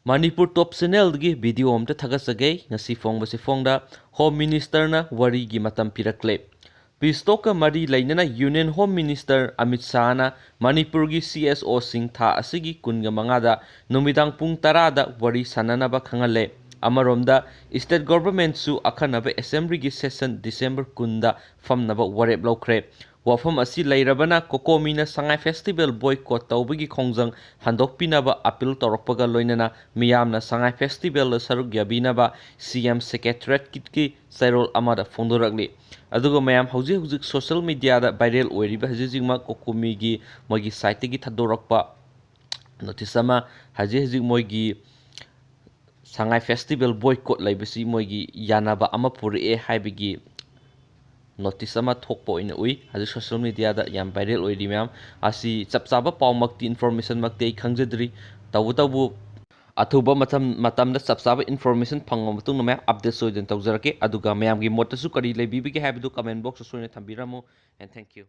Manipur Top Channel gi video amta thagasage ngasi fongbase fongda Home Minister na wari gi matam pirakle. Pistoka mari lainana Union Home Minister Amit Shah na Manipur gi CSO sing tha asigi kunga mangada numidang pung tarada wari sananaba khangale. Amaromda State Government su akhanaba Assembly gi session December kunda famnaba warep lawkre. Wafam asi lairabana COCOMI na Sangai Festival boycott tawbagi khongjang handokpinaba appeal torokpaga loinana miyamna Sangai Festival saruk yabinaba CM Secretariat kitki sairol amada fondorakli. Adugo mayam hauji social media da viral oiriba hajijingma COCOMI gi mogi site gi thadorakpa notice ama haji mogi Sangai Festival boycott laibasi mogi yanaba ama puri haibigi notice ama thokpo ina ui haji social media da yam viral oiri mayam asi chapchaba pawmakti information makti khangjadri tabu athuba matamda chapchaba information phangma matung na update soiden tawjarake aduga mayam gi motasu kari lebibi ge habdu comment box soine thambiramo and thank you.